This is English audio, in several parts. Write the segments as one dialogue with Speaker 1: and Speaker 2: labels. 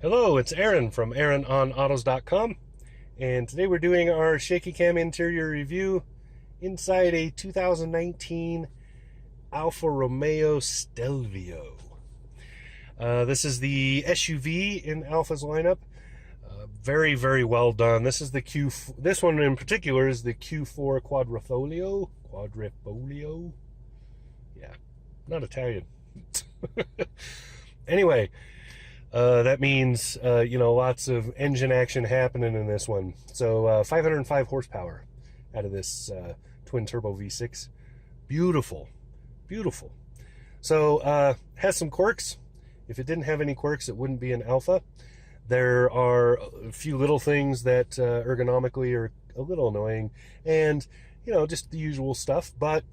Speaker 1: Hello, it's Aaron from AaronOnAutos.com, and today we're doing our shaky cam interior review inside a 2019 Alfa Romeo Stelvio. This is the SUV in Alfa's lineup. Very, very well done. This is the This one in particular is the Q4 Quadrifoglio. Yeah, not Italian. Anyway. That means, lots of engine action happening in this one. So 505 horsepower out of this twin turbo V6. Beautiful, beautiful. So has some quirks. If it didn't have any quirks, it wouldn't be an Alfa. There are a few little things that ergonomically are a little annoying, and just the usual stuff. But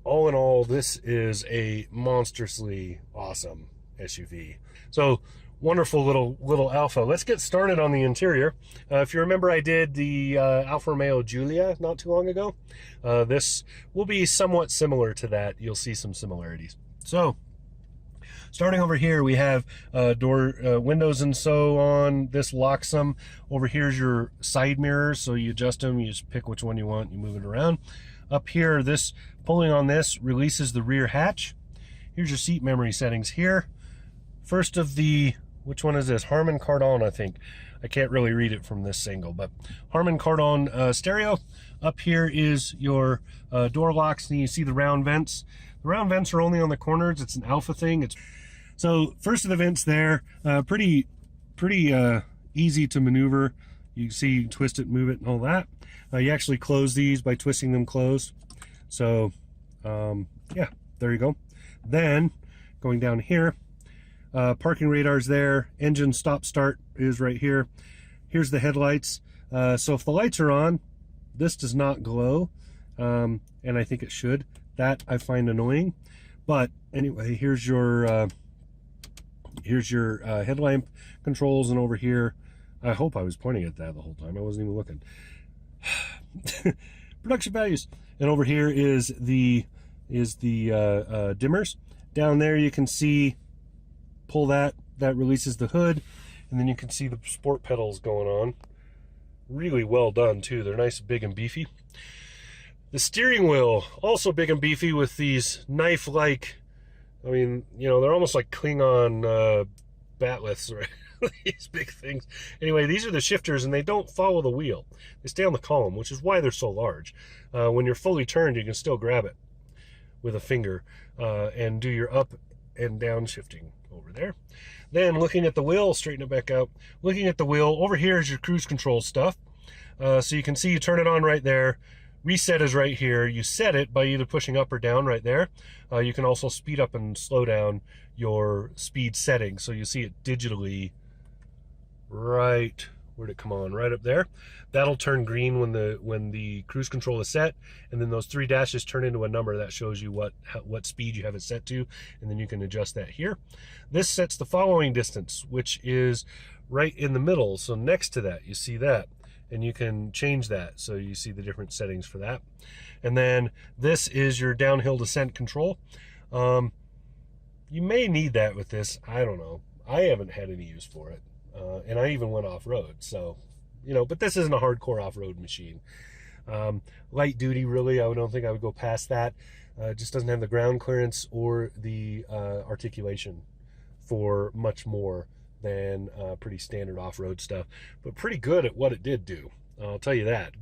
Speaker 1: all in all, this is a monstrously awesome SUV. So wonderful little Alfa. Let's get started on the interior. If you remember, I did the Alfa Romeo Giulia not too long ago. This will be somewhat similar to that. You'll see some similarities. So starting over here, we have door windows and so on. This locks them. Over here's your side mirrors, so you adjust them. You just pick which one you want. You move it around. Up here, pulling on this releases the rear hatch. Here's your seat memory settings here. First of the, which one is this? Harman Kardon, I think. I can't really read it from this angle, but Harman Kardon stereo. Up here is your door locks, and you see the round vents. The round vents are only on the corners. It's an Alfa thing. So first of the vents there, pretty easy to maneuver. You see, you twist it, move it, and all that. You actually close these by twisting them closed. So yeah, there you go. Then going down here, parking radar's there, engine stop start is right here. Here's the headlights. So if the lights are on, this does not glow, and I think it should. That I find annoying. But anyway, here's your headlamp controls, and over here, I hope I was pointing at that the whole time. I wasn't even looking. Production values. And over here is the dimmers. Down there you can see, pull that releases the hood, and then you can see the sport pedals going on. Really well done too. They're nice, big and beefy. The steering wheel also big and beefy with these knife-like, I mean, they're almost like Klingon batliths, right? These big things. Anyway, these are the shifters, and they don't follow the wheel. They stay on the column, which is why they're so large. When you're fully turned, you can still grab it with a finger and do your up and down shifting over there. Then looking at the wheel, straighten it back out. Looking at the wheel, over here is your cruise control stuff. So you can see you turn it on right there. Reset is right here. You set it by either pushing up or down right there. You can also speed up and slow down your speed settings. So you see it digitally right, where'd it come on? Right up there. That'll turn green when the cruise control is set, and then those three dashes turn into a number that shows you what speed you have it set to, and then you can adjust that here. This sets the following distance, which is right in the middle. So next to that, you see that, and you can change that. So you see the different settings for that. And then this is your downhill descent control. You may need that with this. I don't know. I haven't had any use for it. And I even went off-road, so, but this isn't a hardcore off-road machine. Light duty, really, I don't think I would go past that. It just doesn't have the ground clearance or the articulation for much more than pretty standard off-road stuff, but pretty good at what it did do. I'll tell you that,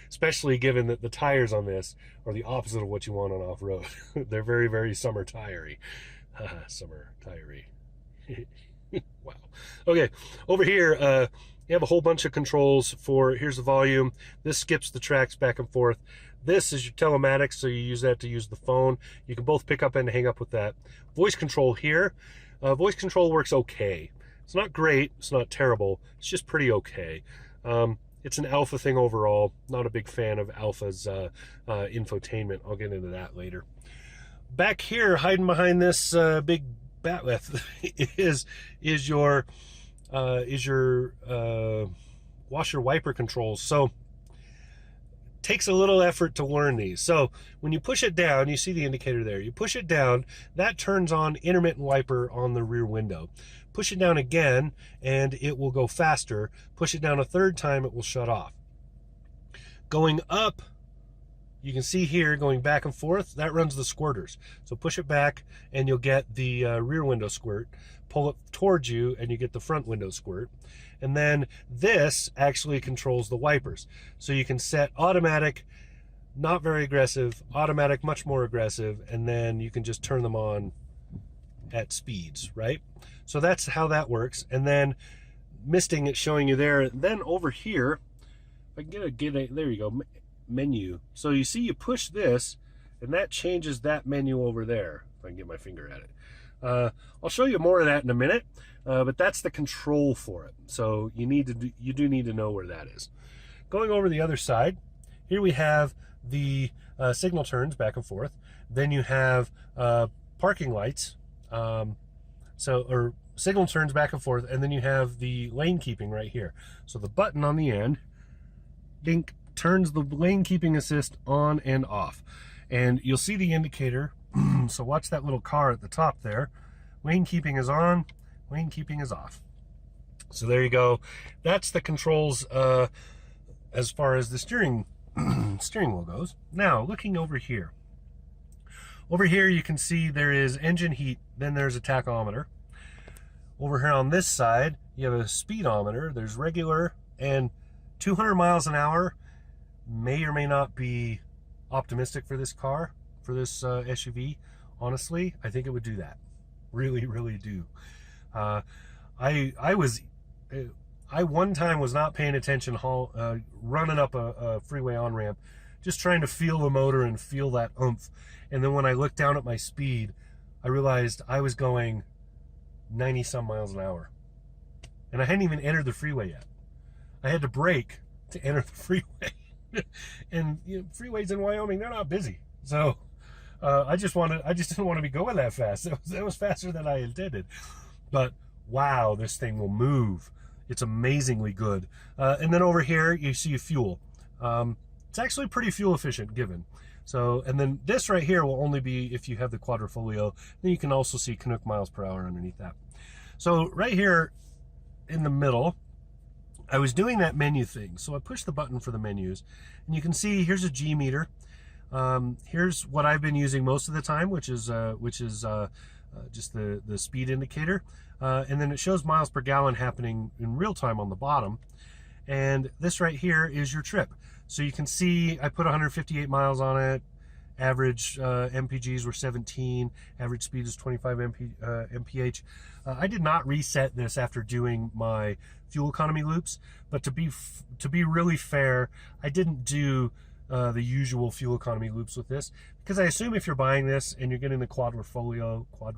Speaker 1: especially given that the tires on this are the opposite of what you want on off-road. They're very, very summer tirey. Summer tirey. Wow. Okay, over here you have a whole bunch of controls for, here's the volume. This skips the tracks back and forth. This is your telematics, so you use that to use the phone. You can both pick up and hang up with that. Voice control here. Voice control works okay. It's not great, it's not terrible, it's just pretty okay. It's an Alfa thing overall. Not a big fan of Alfa's infotainment. I'll get into that later. Back here, hiding behind this big batleth is your washer wiper controls. So takes a little effort to learn these. So when you push it down, you see the indicator there. You push it down, that turns on intermittent wiper on the rear window. Push it down again, and it will go faster. Push it down a third time, it will shut off. Going up, you can see here, going back and forth, that runs the squirters. So push it back, and you'll get the rear window squirt. Pull it towards you, and you get the front window squirt. And then this actually controls the wipers. So you can set automatic, not very aggressive, automatic, much more aggressive, and then you can just turn them on at speeds, right? So that's how that works. And then misting, it's showing you there. Then over here, if I can get a there you go, menu. So you see you push this, and that changes that menu over there, if I can get my finger at it. I'll show you more of that in a minute, but that's the control for it. So you do need to know where that is. Going over the other side, here we have the signal turns back and forth. Then you have parking lights, or signal turns back and forth, and then you have the lane keeping right here. So the button on the end, dink, turns the lane keeping assist on and off. And you'll see the indicator. So watch that little car at the top there. Lane keeping is on, lane keeping is off. So there you go. That's the controls as far as the steering wheel goes. Now, looking over here. Over here you can see there is engine heat, then there's a tachometer. Over here on this side, you have a speedometer. There's regular, and 200 miles an hour may or may not be optimistic for this car, for this SUV. Honestly, I think it would do that. Really, really do. I one time was not paying attention, running up a freeway on-ramp, just trying to feel the motor and feel that oomph. And then when I looked down at my speed, I realized I was going 90 some miles an hour. And I hadn't even entered the freeway yet. I had to brake to enter the freeway. And you know, freeways in Wyoming, they're not busy. So I just didn't want to be going that fast. That was faster than I intended. But wow, this thing will move. It's amazingly good. And then over here, you see fuel. It's actually pretty fuel efficient given. So, and then this right here will only be if you have the quadrifolio. Then you can also see Canuck miles per hour underneath that. So right here in the middle, I was doing that menu thing. So I pushed the button for the menus, and you can see here's a G meter. Here's what I've been using most of the time, which is just the speed indicator. And then it shows miles per gallon happening in real time on the bottom. And this right here is your trip. So you can see I put 158 miles on it. Average MPGs were 17. Average speed is 25 mph. I did not reset this after doing my fuel economy loops, but to be really fair, I didn't do the usual fuel economy loops with this, because I assume if you're buying this and you're getting the quadrifolio, I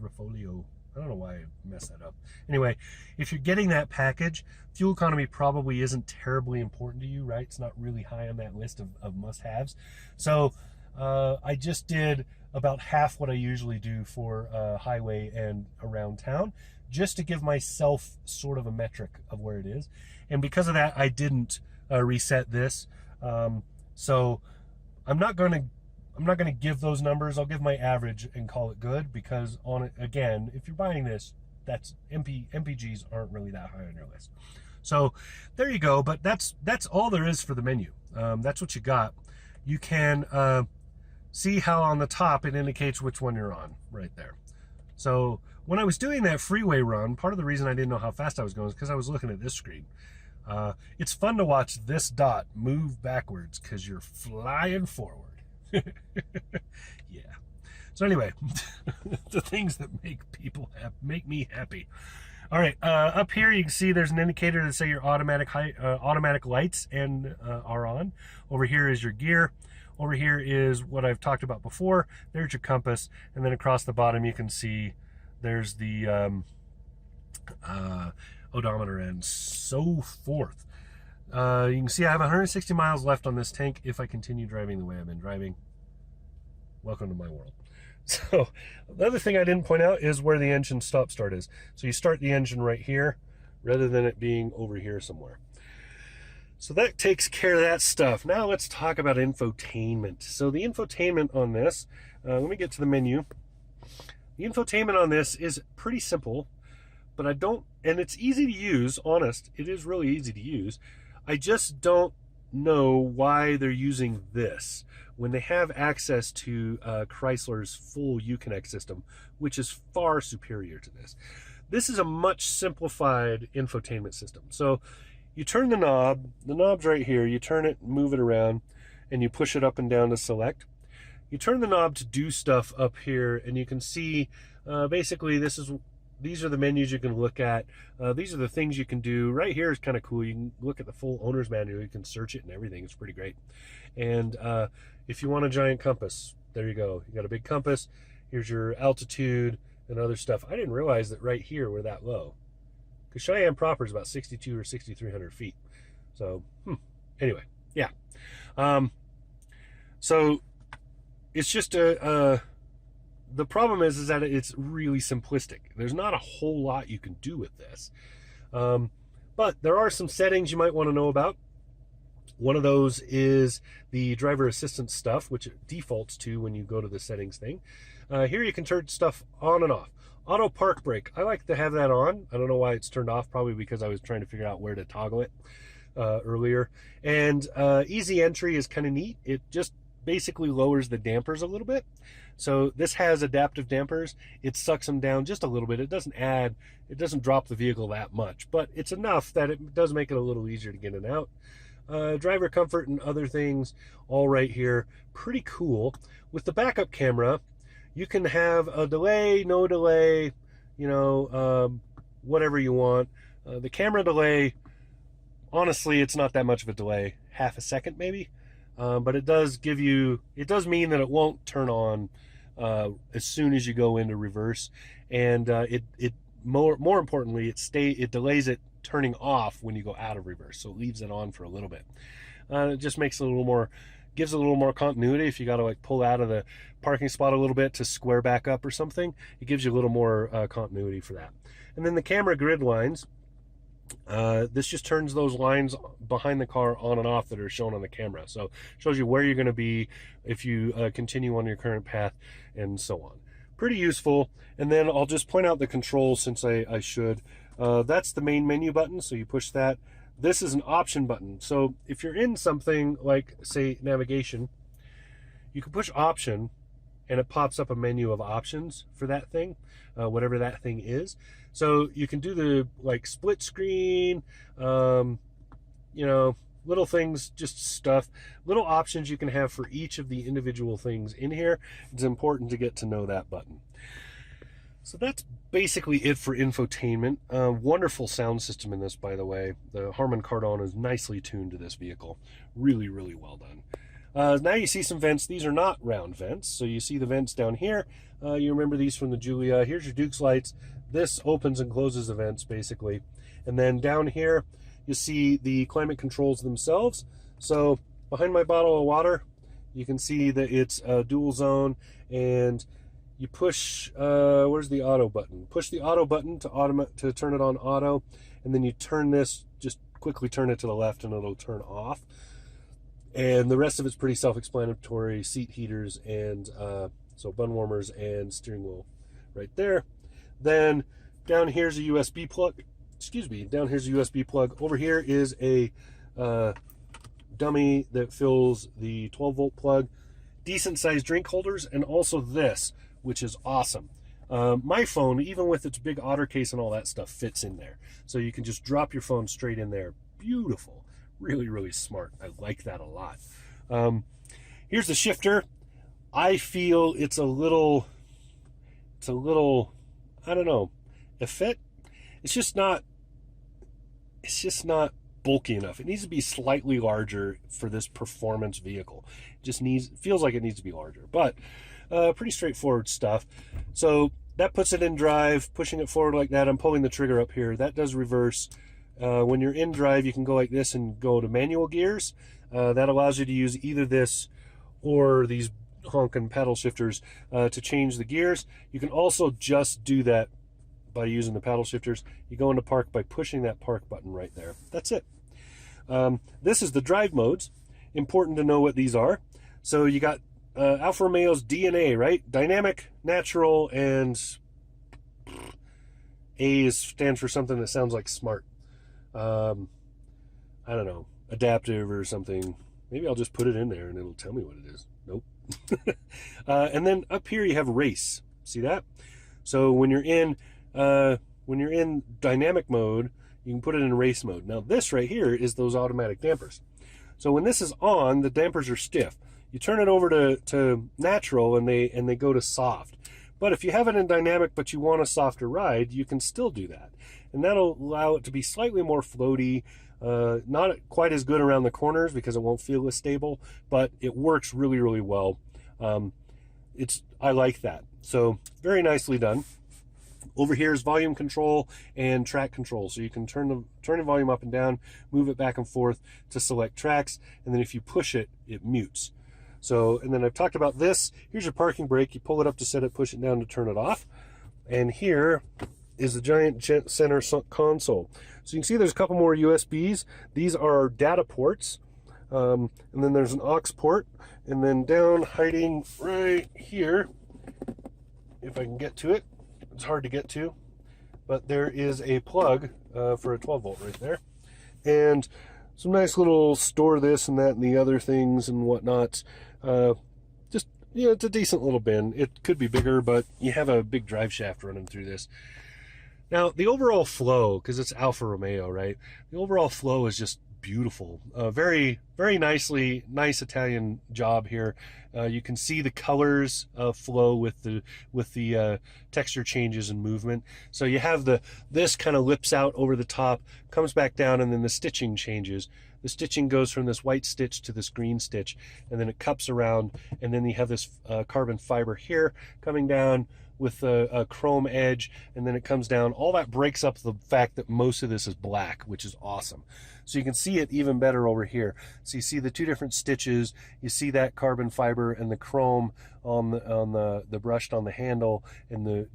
Speaker 1: don't know why I messed that up. Anyway, if you're getting that package, fuel economy probably isn't terribly important to you, right? It's not really high on that list of must-haves. So I just did about half what I usually do for highway and around town, just to give myself sort of a metric of where it is. And because of that, I didn't reset this. So I'm not going to give those numbers. I'll give my average and call it good, because on it, again, if you're buying this, that's MPGs aren't really that high on your list. So there you go. But that's all there is for the menu. That's what you got. You can see how on the top it indicates which one you're on right there. So when I was doing that freeway run, part of the reason I didn't know how fast I was going is because I was looking at this screen. It's fun to watch this dot move backwards because you're flying forward. Yeah. So anyway, the things that make me happy. All right, up here you can see there's an indicator that say your automatic lights are on. Over here is your gear. Over here is what I've talked about before. There's your compass, and then across the bottom you can see there's the odometer and so forth. You can see I have 160 miles left on this tank if I continue driving the way I've been driving. Welcome to my world. So the other thing I didn't point out is where the engine stop-start is. So you start the engine right here rather than it being over here somewhere. So that takes care of that stuff. Now let's talk about infotainment. So the infotainment on this, let me get to the menu. The infotainment on this is pretty simple, but and it's easy to use, honest. It is really easy to use. I just don't know why they're using this when they have access to Chrysler's full Uconnect system, which is far superior to this. This is a much simplified infotainment system. So you turn the knob's right here, you turn it, move it around, and you push it up and down to select. You turn the knob to do stuff up here, and you can see basically these are the menus you can look at. These are the things you can do. Right here is kind of cool. You can look at the full owner's manual. You can search it and everything. It's pretty great. And if you want a giant compass, there you go. You got a big compass. Here's your altitude and other stuff. I didn't realize that right here we're that low, because Cheyenne proper is about 62 or 6,300 feet. So anyway, yeah. So it's just the problem is that it's really simplistic. There's not a whole lot you can do with this. But there are some settings you might want to know about. One of those is the driver assistance stuff, which it defaults to when you go to the settings thing. Here you can turn stuff on and off. Auto park brake, I like to have that on. I don't know why it's turned off, probably because I was trying to figure out where to toggle it earlier. And easy entry is kind of neat. It just basically lowers the dampers a little bit. So this has adaptive dampers. It sucks them down just a little bit. It doesn't drop the vehicle that much, but it's enough that it does make it a little easier to get in and out. Driver comfort and other things all right here. Pretty cool. With the backup camera, you can have a delay, no delay, you know, whatever you want. The camera delay, honestly, it's not that much of a delay, half a second maybe. But it does mean that it won't turn on as soon as you go into reverse, and more importantly, it delays it turning off when you go out of reverse, so it leaves it on for a little bit. It just makes it gives a little more continuity. If you got to like pull out of the parking spot a little bit to square back up or something, it gives you a little more continuity for that. And then the camera grid lines. This just turns those lines behind the car on and off that are shown on the camera. So it shows you where you're going to be if you continue on your current path and so on. Pretty useful. And then I'll just point out the controls since I should. That's the main menu button, so you push that. This is an option button. So if you're in something like, say, navigation, you can push option and it pops up a menu of options for that thing, whatever that thing is. So you can do the like split screen, you know, little things, just stuff, little options you can have for each of the individual things in here. It's important to get to know that button. So that's basically it for infotainment. Wonderful sound system in this, by the way. The Harman Kardon is nicely tuned to this vehicle. Really, really well done. Now you see some vents. These are not round vents. So you see the vents down here. You remember these from the Giulia. Here's your Duke's lights. This opens and closes the vents, basically. And then down here, you see the climate controls themselves. So behind my bottle of water, you can see that it's a dual zone, and you push, where's the auto button? Push the auto button to turn it on auto, and then you turn this, just quickly turn it to the left and it'll turn off. And the rest of it's pretty self-explanatory. Seat heaters and so bun warmers and steering wheel right there. Then down here's a USB plug. Excuse me, down here's a USB plug. Over here is a dummy that fills the 12-volt plug. Decent sized drink holders, and also this, which is awesome. My phone, even with its big otter case and all that stuff, fits in there. So you can just drop your phone straight in there. Beautiful. Really, really smart. I like that a lot. Here's the shifter. I feel it's a little, I don't know, effete. It's just not bulky enough. It needs to be slightly larger for this performance vehicle. It just feels like it needs to be larger, but pretty straightforward stuff. So that puts it in drive, pushing it forward like that. I'm pulling the trigger up here. That does reverse. When you're in drive, you can go like this and go to manual gears. That allows you to use either this or these honkin' paddle shifters to change the gears. You can also just do that by using the paddle shifters. You go into park by pushing that park button right there. That's it. This is the drive modes. Important to know what these are. So you got Alfa Romeo's DNA, right? Dynamic, natural, and A stands for something that sounds like smart. I don't know, adaptive or something. Maybe I'll just put it in there and it'll tell me what it is. Nope. And then up here you have race. See that? So when you're in dynamic mode, you can put it in race mode. Now this right here is those automatic dampers. So when this is on, the dampers are stiff. You turn it over to natural and they go to soft. But if you have it in dynamic but you want a softer ride, you can still do that. And that'll allow it to be slightly more floaty, not quite as good around the corners because it won't feel as stable, but it works really, really well. I like that. So very nicely done. Over here is volume control and track control. So you can turn the volume up and down, move it back and forth to select tracks, and then if you push it, it mutes. So, and then I've talked about this. Here's your parking brake. You pull it up to set it, push it down to turn it off. And here is the giant center console. So you can see there's a couple more USBs. These are data ports. And then there's an aux port. And then down, hiding right here, if I can get to it. It's hard to get to. But there is a plug for a 12 volt right there. And some nice little store this and that and the other things and whatnot. Just, you know, it's a decent little bin. It could be bigger, but you have a big drive shaft running through this. Now, the overall flow, because it's Alfa Romeo, right? The overall flow is just beautiful. Very, very nice Italian job here. You can see the colors flow with the texture changes and movement. So you have this kind of lips out over the top, comes back down, and then the stitching changes. The stitching goes from this white stitch to this green stitch, and then it cups around, and then you have this carbon fiber here coming down with a chrome edge, and then it comes down. All that breaks up the fact that most of this is black, which is awesome. So you can see it even better over here. So you see the two different stitches, you see that carbon fiber and the chrome on the brushed on the handle, and the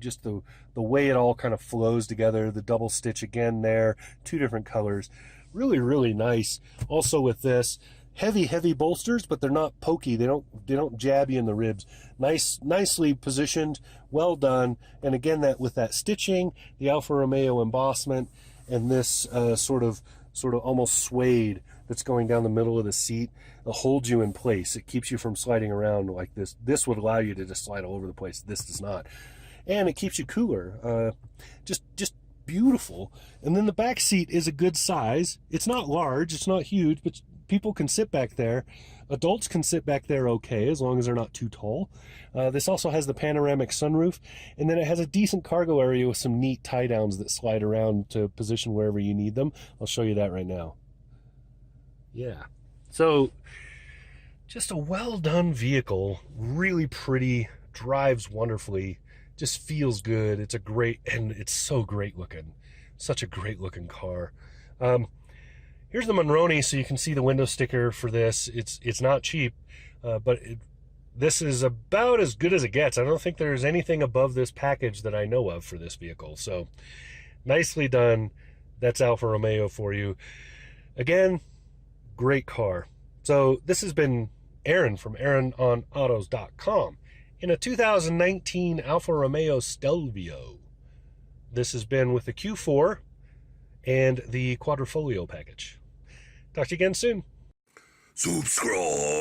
Speaker 1: way it all kind of flows together, the double stitch again there, two different colors. Really, really nice. Also with this, heavy bolsters, but they're not pokey. They don't jab you in the ribs. Nicely positioned, well done. And again, that with that stitching, the Alfa Romeo embossment, and this sort of almost suede that's going down the middle of the seat, it holds you in place. It keeps you from sliding around like this. This would allow you to just slide all over the place. This does not. And it keeps you cooler. Just beautiful. And then the back seat is a good size. It's not large, it's not huge, but people can sit back there. Adults can sit back there okay, as long as they're not too tall. This also has the panoramic sunroof, and then it has a decent cargo area with some neat tie downs that slide around to position wherever you need them. I'll show you that right now. Yeah. So just a well done vehicle, really pretty, drives wonderfully, just feels good. It's and it's so great looking. Such a great looking car. Here's the Monroney, so you can see the window sticker for this. It's not cheap, but this is about as good as it gets. I don't think there's anything above this package that I know of for this vehicle. So nicely done. That's Alfa Romeo for you. Again, great car. So this has been Aaron from AaronOnAutos.com in a 2019 Alfa Romeo Stelvio. This has been with the Q4 and the Quadrifoglio package. Talk to you again soon. Subscribe.